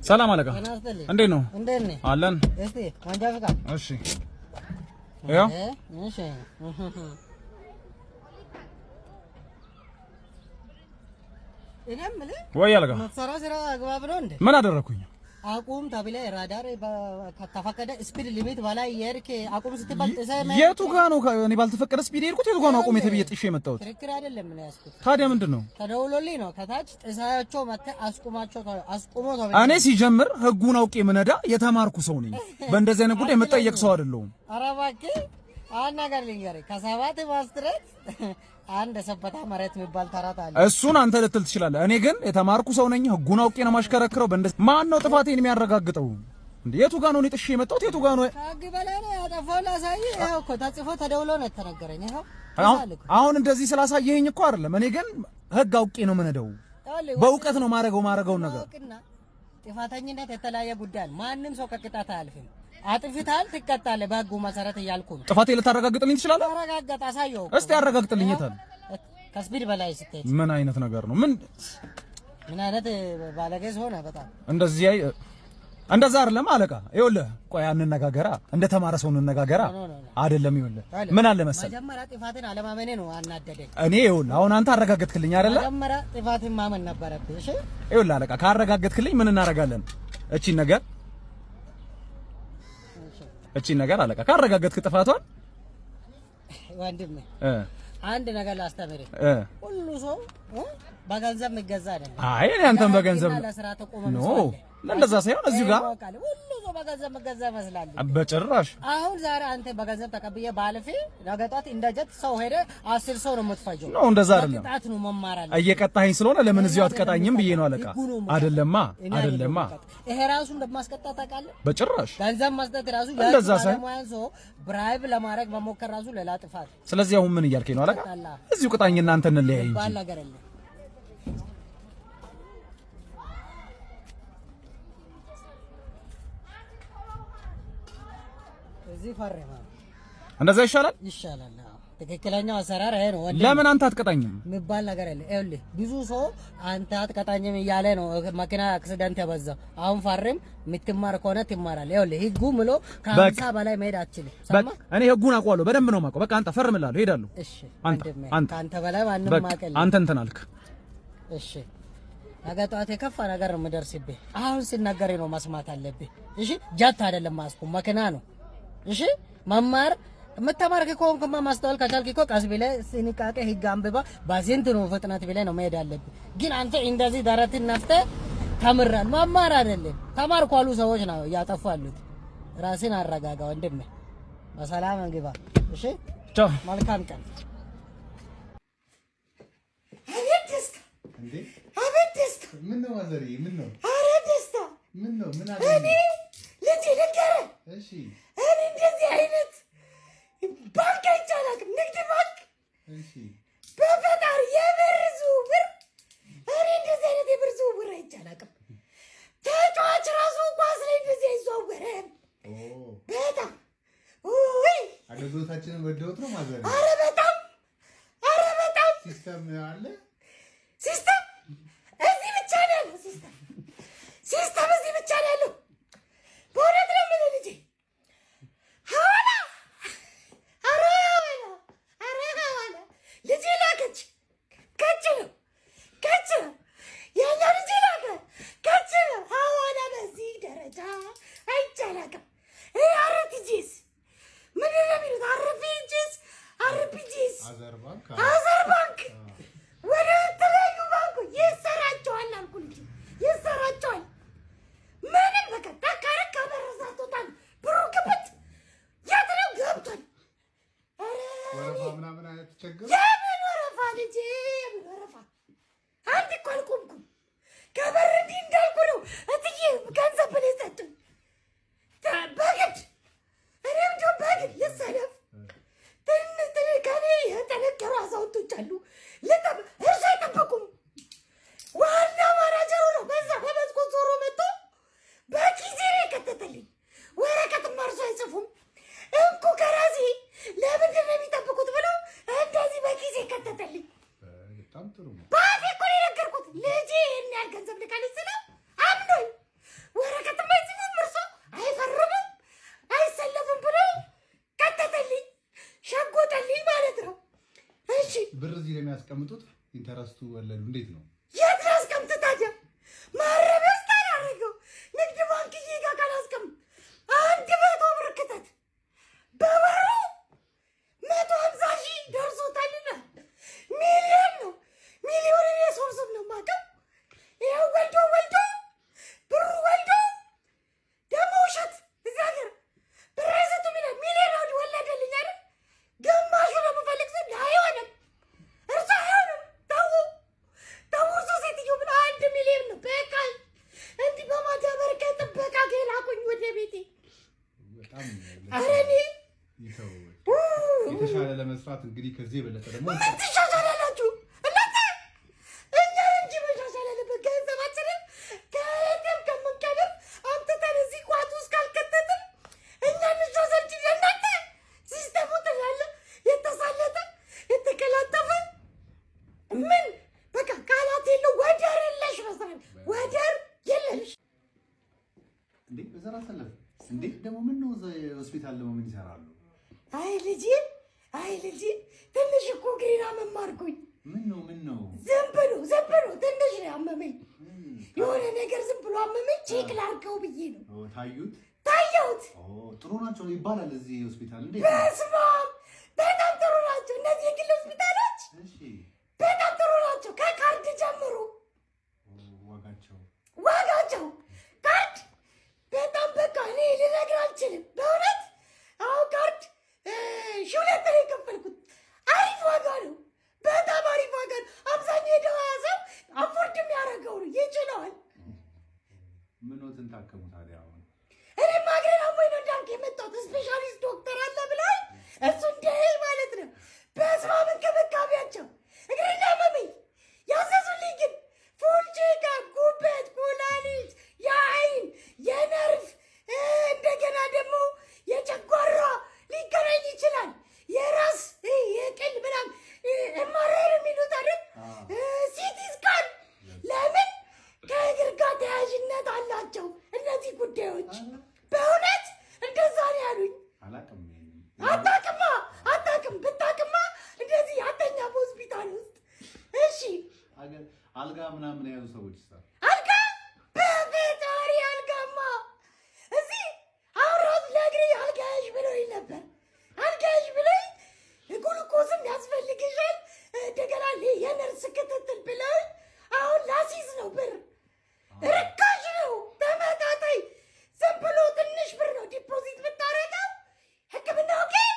ሰላም አለቃ እንዴት ነው አለን እስቲ ወንጃ ፈቃድ እሺ ያው እሺ ወይ አለቃ መሰራ ስራ አግባብ ነው እንዴ ምን አደረኩኝ አቁም ተብለ ራዳር ከተፈቀደ ስፒድ ሊሚት በላይ የርክ አቁም ስትባል የቱ ጋር ነው እኔ ባልተፈቀደ ስፒድ የሄድኩት የቱ ጋር ነው አቁም የተብየ ጥሼ የመጣሁት ትክክል አይደለም ምን ያስኩት ታዲያ ምንድነው ተደውሎልኝ ነው ከታች ጥሳያቸው መተ አስቁሞ ተብለ እኔ ሲጀምር ህጉን አውቄ ምነዳ የተማርኩ ሰው ነኝ በእንደዚህ አይነት ጉዳይ መጠየቅ ሰው አይደለሁም ኧረ እባክህ አናገር ልንገርህ ከሰባት ማስትሬት አንድ ሰበታ መሬት የሚባል ተራት አለ እሱን አንተ ልትል ትችላለህ እኔ ግን የተማርኩ ሰው ነኝ ህጉን አውቄ ነው ማሽከረክረው በእንደዚህ ማን ነው ጥፋቴን የሚያረጋግጠው እንዴ የቱ ጋር ነው እኔ ጥሼ የመጣሁት የቱ ጋር ነው ታግ በላይ ነው ያጠፋው ላሳይ ይሄው እኮ ተጽፎ ተደውሎ ነው የተነገረኝ ይሄው አሁን እንደዚህ ስላሳየኸኝ እኮ አይደለም እኔ ግን ህግ አውቄ ነው የምነዳው በእውቀት ነው ማረገው ነገር ጥፋተኝነት የተለያየ ጉዳይ ማንም ሰው ከቅጣት አያልፍም አጥፍታል ትቀጣለህ በህጉ መሰረት እያልኩ ነው ጥፋቴ ልታረጋግጥልኝ ትችላለህ አረጋግጥ አሳየው እስቲ አረጋግጥልኝ የታል ከስፒድ በላይ ስትሄድ ምን አይነት ነገር ነው ምን አይነት ባለጌዝ ሆነ በጣም እንደዛ አይደለም አለቃ ይኸውልህ ቆይ አንነጋገራ እንደተማረ ሰው እንነጋገራ አይደለም ይኸውልህ ምን አለ መሰለህ መጀመሪያ ጥፋትን አለማመኔ ነው አናደደኝ እኔ ይኸውልህ አሁን አንተ አረጋግጥክልኝ አይደለ መጀመሪያ ጥፋትን ማመን ነበረብህ እሺ ይኸውልህ አለቃ ካረጋግጥክልኝ ምን እናረጋለን እቺ ነገር አለቃ ካረጋገጥክ ጥፋቷን ወንድሜ አንድ ነገር ላስተምርህ ሁሉ ሰው በገንዘብ የሚገዛ አይደለም አይ እኔ አንተም በገንዘብ ለስራ ተቆመ ነው እንደዛ ሳይሆን እዚሁ ጋር ሁሉ ሰው በገንዘብ የሚገዛ ይመስላል በጭራሽ አሁን ዛሬ አንተ በገንዘብ ተቀብዬ ባለፌ ነገጣት እንደጀት ሰው ሄደ 10 ሰው ነው የምትፈጀው ነው እንደዛ አይደለም ቅጣት ነው መማር አለ እየቀጣኸኝ ስለሆነ ለምን እዚሁ አትቀጣኝም ብዬ ነው አለቃ አይደለማ ይሄ ራሱ እንደማስቀጣት ታውቃለህ በጭራሽ ገንዘብ መስጠት ራሱ እንደዛ ሳይሆን ሰው ብራይብ ለማድረግ መሞከር ራሱ ሌላ ጥፋት ስለዚህ አሁን ምን እያልከኝ ነው አለቃ እዚሁ ቅጣኝና አንተ እንለያይ እንጂ ባላገር አይደለም እዚህ ፈረማ እንደዛ ይሻላል ትክክለኛው አሰራር ይሄ ነው ለምን አንተ አትቀጣኝም የሚባል ነገር አለ ይኸውልህ ብዙ ሰው አንተ አትቀጣኝም እያለ ነው መኪና አክሲደንት ያበዛው አሁን ፈርም የምትማር ከሆነ ትማራለህ ይኸውልህ ህጉ ምሎ ከ50 በላይ መሄድ አትችልም ሰማ እኔ ህጉን አውቀዋለሁ በደንብ ነው የማውቀው በቃ አንተ ፈርምላለሁ ሄዳለሁ እሺ አንተ በላይ ማንም ማቀል አንተ እንትን አልክ እሺ አጋጣት የከፋ ነገር ነው የምደርስብህ አሁን ሲናገር ነው መስማት አለብህ እሺ ጃት አይደለም ማስቆም መኪና ነው እሺ መማር መተማርክ ኮንኩማ ማስተዋል ከቻልክ እኮ ቀስ ብለህ ሲንቃቀ ህግ አንብባ ባሴንት ነው ፍጥነት ብለህ ነው መሄድ አለብህ ግን አንተ እንደዚህ ዳራትን ነፍተህ ተምራል መማር አይደለም ተማርኩ አሉ ሰዎች ነው ያጠፋሉት ራስን አረጋጋ ወንድሜ በሰላም እንግባ እሺ ቻው መልካም ቀን አቤት ደስታ ምን ነው ማዘሪ ምን ነው ኧረ ደስታ ምን ነው ምን አለ እኔ ልጅ ልከረ እሺ እኔ እንደዚህ አይነት ባንክ አይቻልም ንግድ ባንክ እሺ በፈጣሪ የብር ዝውውር እኔ እንደዚህ አይነት የብር ዝውውር አይቻልም ተጫዋች ራሱ ኳስ ላይ እንደዚህ አይዘዋወርም በጣም ውይ አገልግሎታችንን ወደውት ነው ማዘሪ ኧረ በጣም ሲስተም አለ ሲስተም እዚህ ብቻ ነው ያለው ሲስተም እዚህ ብቻ ነው ያለው በእውነት ነው ምን ልጄ ሐዋላ ልጄ ላከች ከች ነው የእኛ ልጄ ላከ ከች ነው ሐዋላ በዚህ ደረጃ አይቻላቅም አርፒጂስ ምንድን ነው የሚሉት አርፒጂስ አዘር ባንክ ወደ ተለያዩ ባንኮች ይሰራቸዋል አልኩ ልጅ ይሰራቸዋል ምንም በቃ ተካረክ ከበረዛት ወጣን ብሩ ግብት የት ነው ገብቷል ወረፋ ምናምን አትቸገር የምን ወረፋ ልጄ የምን ወረፋ አንድ እኮ አልቆምኩም ከበር እንዲህ እንዳልኩ ነው እትዬ ገንዘብ ብለህ ሰጡኝ በግድ እኔም እንደው በግድ ልሰለፍ ከኔ የተነገሩ አዛውንቶች አሉ እርሱ አይጠበቁም ዋና ማናጀሩ ነው በዛ በመስኮት ዞሮ መጥቶ በጊዜ ነው የከተተልኝ ወረቀትም እርሱ አይጽፉም እንኩ ከራሴ ለምንድን ነው የሚጠብቁት ብሎ እንደዚህ በጊዜ ከተተልኝ በጣም ጥሩ ነው በአፌ እኮ ነው የነገርኩት ልጄ ይህን ያህል ገንዘብ ልካልኝ ስለው አምኖኝ የሚያስቀምጡት ኢንተረስቱ ወለዱ እንዴት ነው? የት ያስቀምጥ ታዲያ? ማረሚያ ውስጥ አላደረገው። ንግድ ባንክ ጋር ካላስቀምጥ 100 ብር ክተት በወሩ 150,000 ደርሶታልና ሚሊዮን ነው። ሚሊዮን የሶስት ነው የማውቀው። ይኸው ወልዶ ብሩ ወልዶ ደግሞ ውሸት እዚህ ሀገር ብር አይሰጡም ይላል። ሚሊዮን ወለደልኝ አይደል? ግማሹ ነው የምፈልግ ስል አይሆንም፣ እርሱ አይሆንም። ተው እርሱ ሴትዮ ብላ 1 ሚሊዮን ነው በቃ እንዲህ በማዳበር ከጥበቃ ላኩኝ ወደ ቤቴ። በጣም ኧረ እኔ የተሻለ ለመስራት እንግዲህ ከዚህ የበለጠ ደግሞ ምን ትሻሻላላችሁ እናንተ? እኛ እንጂ መሻሻል ያለበት ገንዘባችንን ከየትም ከምንቀብር አምጥተን እዚህ ቋት ውስጥ ካልከተትን እኛ እንሻሻል እንጂ እናንተ ሲስተሙ ትላለ የተሳለጠ የተቀላጠፈ ምን በቃ ቃላት የለው ወደር የለሽ መስራት ወደር የለሽ። እንዴ በዘራ ሰለፍ እንዴ ደግሞ ምን ነው ሆስፒታል ደግሞ ምን ይሰራሉ? አይ ልጄ ትንሽ እኮ ግሪና መማርኩኝ። ምን ነው ዝም ብሎ ትንሽ ነው ያመመኝ። የሆነ ነገር ዝም ብሎ አመመኝ። ቼክ ላድርገው ብዬ ነው። ታየሁት። ጥሩ ናቸው ይባላል እዚህ ሆስፒታል። እንዴ በስመ አብ በጣም ጥሩ ናቸው እነዚህ የግል ሆስፒታሎች። በጣም ጥሩ ናቸው ከካርድ ጀምሮ ዋጋቸው ካርድ በጣም በቃ እኔ ልነግር አልችልም በእውነት። አሁን ካርድ 2,000 ነው የከፈልኩት። አሪፍ ዋጋ ነው፣ በጣም አሪፍ ዋጋ ነው። አብዛኛው የደሃ ሰው አፎርድ የሚያደርገው ነው ይችለዋል። ምኖትን ታከሙ ታዲያ? አሁን እኔማ እግሬን አሞኝ ነው እንዳልክ የመጣሁት። ስፔሻሊስት ዶክተር አለ ብለኸኝ እሱ እንደሄድ ማለት ነው። በስመ አብ እንክብካቤያቸው እግሬን አመመኝ። ያዘዙልኝ ግን ፉል ቼክአፕ፣ ጉበት፣ ኩላሊት፣ የአይን፣ የነርቭ እንደገና ደግሞ የጨጓራ ሊገናኝ ይችላል። የራስ የቅል ምናምን ኤምአርአይ የሚሉት አይደል? ሲቲ ስካን። ለምን ከእግር ጋር ተያያዥነት አላቸው እነዚህ ጉዳዮች። በእውነት እንደዛ ነው ያሉኝ። አታውቅም። ብታውቅማ እንደዚህ አተኛ በሆስፒታል ውስጥ። እሺ አልጋ ምናምን የያዙ ሰዎች አልጋ በፈጣሪ አልጋማ እዚህ አውራት ለእግሬ አልጋ ያዥ ብሎኝ ነበር። አልጋ ያዥ ብሎኝ ግሉኮዝም ያስፈልግሻል እንደገና የነርስ ክትትል ብለውኝ አሁን ላሲዝ ነው። ብር ርካሽ ነው ተመጣጣኝ። ዝም ብሎ ትንሽ ብር ነው ዲፖዚት ብታረገው ሕክምናው ግን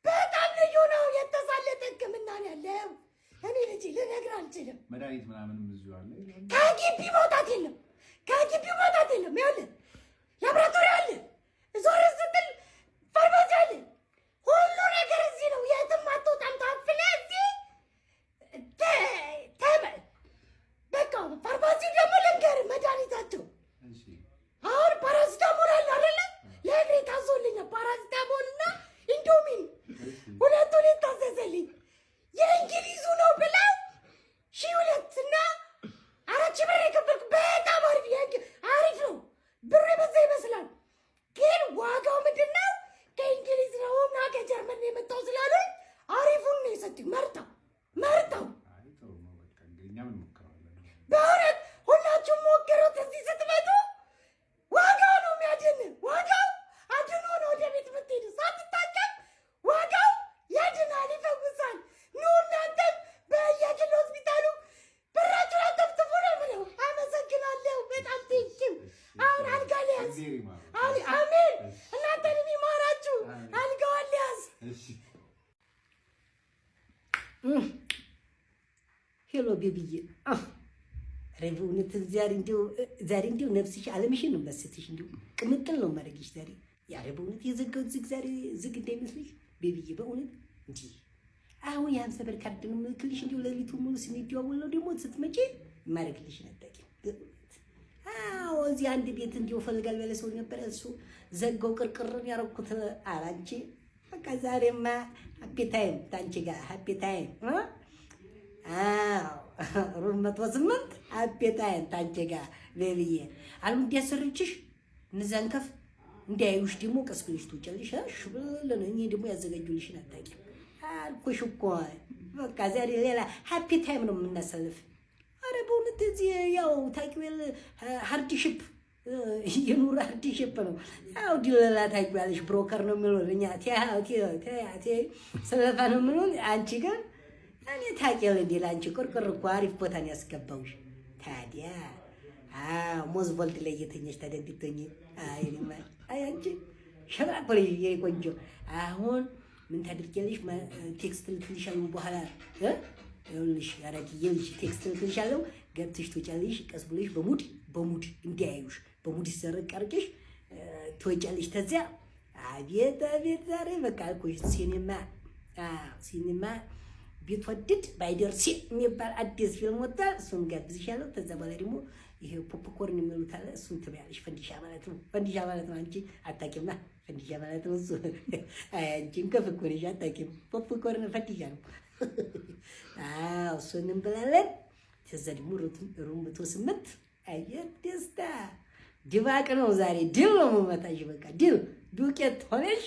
በጣም ልዩ ነው። የተሳለጠ ሕክምና ነው ያለው። እኔ ልጅ ልነግር አልችልም። መድኃኒት ምናምን ብዙ አለ። ከግቢ መውጣት የለም። ይኸውልህ ላብራቶሪ አለ፣ ዞር ስትል ፋርማሲ አለ። ሁሉ ነገር እዚህ ነው። የትም አትወጣም። ታፍለህ እዚህ በቃ ፋርማሲው ደግሞ ልንገርህ መድኃኒታቸው አሁን ፓራሲታሞል አለ አይደለ? ለእኔ ታዞልኛል። ፓራሲታሞል እና ኢንዶሚን ሁለቱን ታዘዘልኝ። የእንግሊዙ ነው ብለው 2,000 እና 4,000 ብር የከፈልኩ በጣም አሪፍ ነው። ብር የበዛ ይመስላል ግን ዋጋው ምንድን ነው? ከእንግሊዝ ነው እና ከጀርመን ነው የመጣው ስላሉኝ አሪፉን ነው የሰጡኝ። መርጠው በእውነት ሁላችሁም ሞክሩት። እዚህ ስትመጡ ዋጋው ነው የሚያድን። ዋጋው አድኖ ነው ወደ ቤት የምትሄዱ ሳትታከም። ዋጋው ያድናል፣ ይፈውሳል። ኑ እናንተም በየግል ሆስፒታሉ ብራችሁን አጠፍጥፉ ነው የምለው። አመሰግናለሁ በጣም ቴንኪው። አሁን አልጋ ሊያዝ አሜን። እናንተንም ይማራችሁ። አልጋዋን ሊያዝ ሄሎ ቤቢዬ። በእውነት ዛሬ እንዲሁ ነፍስሽ አለምሽን ነው መስትሽ። እንዲሁ ቅምጥል ነው ማድረግሽ ዛሬ። ያሬ በእውነት የዘጋሁት ዝግ ዛሬ ዝግ እንዳይመስልሽ ቤቢዬ። በእውነት እንጂ አሁን የ50 ብር ካርድ ነው የምልክልሽ። እንዲሁ ሌሊቱ ሙሉ ስንደዋወል ነው ደግሞ ስትመጪ ማድረግልሽ ነጠቂ። አዎ እዚህ አንድ ቤት እንዲሁ ፈልጋል ያለ ሰው ነበር። እሱ ዘጋው ቅርቅርን ያረኩት አላንቺ። በቃ ዛሬማ ሃፒ ታይም ታንቺ ጋር ሃፒ ታይም። ሩም 108 ሃፒ ታይም ታንቺ ጋር ቤቢዬ። አልም እንዲያሰርችሽ እነዛን ከፍ እንዲያዩሽ ደግሞ ቀስ ብለሽ ትውጫለሽ። እሺ ብለን እኔ ደግሞ ያዘጋጁልሽን አታውቂም አልኩሽ እኮ በቃ ዛሬ ሌላ ሃፒ ታይም ነው የምናሳልፍ። አረ በእውነት እዚህ ያው ታውቂው ሃርድሺፕ የኑሮ ሃርድሺፕ ነው። ያው ዲለላ ታውቂዋለሽ፣ ብሮከር ነው የሚሉን እኛ ቴ ስለፋ ነው የሚሉን። አንቺ ግን እኔ ታውቂያለሽ እንዴ ለአንቺ ቆርቆር እኮ አሪፍ ቦታ ነው ያስገባውሽ። ታዲያ ሞዝቮልድ ላይ እየተኛሽ ተደግተኝ አይ አንቺ ሸብራቅ ብለሽ የቆንጆ አሁን ምን ታድርጊያለሽ? ቴክስት ልክልሻለሁ በኋላ ይኸውልሽ አራጅዬ ልጅ ቴክስት ልክልሻለሁ። ገብተሽ ትወጫለሽ። ቀስ ብለሽ በሙድ እንዲያዩሽ በሙድ ይሰረቅ አድርገሽ ትወጫለሽ። ተዚያ አቤት ዛሬ በቃ አልኩሽ ሲኒማ ቢትወድድ ባይደርስ የሚባል አዲስ ፊልም ወጣ። እሱን ጋብዝሻለሁ። ከዛ በኋላ ደግሞ ይሄ ፖፕኮርን የሚሉት አለ። እሱን ትበያለሽ። ፈንዲሻ ማለት ነው። አንቺ አታውቂማ። ፈንዲሻ ማለት ነው እሱ። አይ አንቺም ከፍኮ ነሽ አታውቂም። ፖፕኮርን ፈንዲሻ ነው። እሱን እንበላለን። ከዛ ደግሞ ሩም 108 አየህ ደስታ ድባቅ ነው ዛሬ። ድል ነው የምመታሽ። በቃ ድል ዱቄት ሆነሽ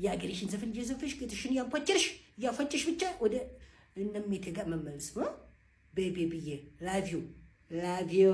የአገሬሽን ዘፈን እየዘፈንሽ ጌትሽን እያፈጨሽ ብቻ ወደ እነሜቴ ጋር መመለስ ነው። ቤቢ ብዬ ላቪዩ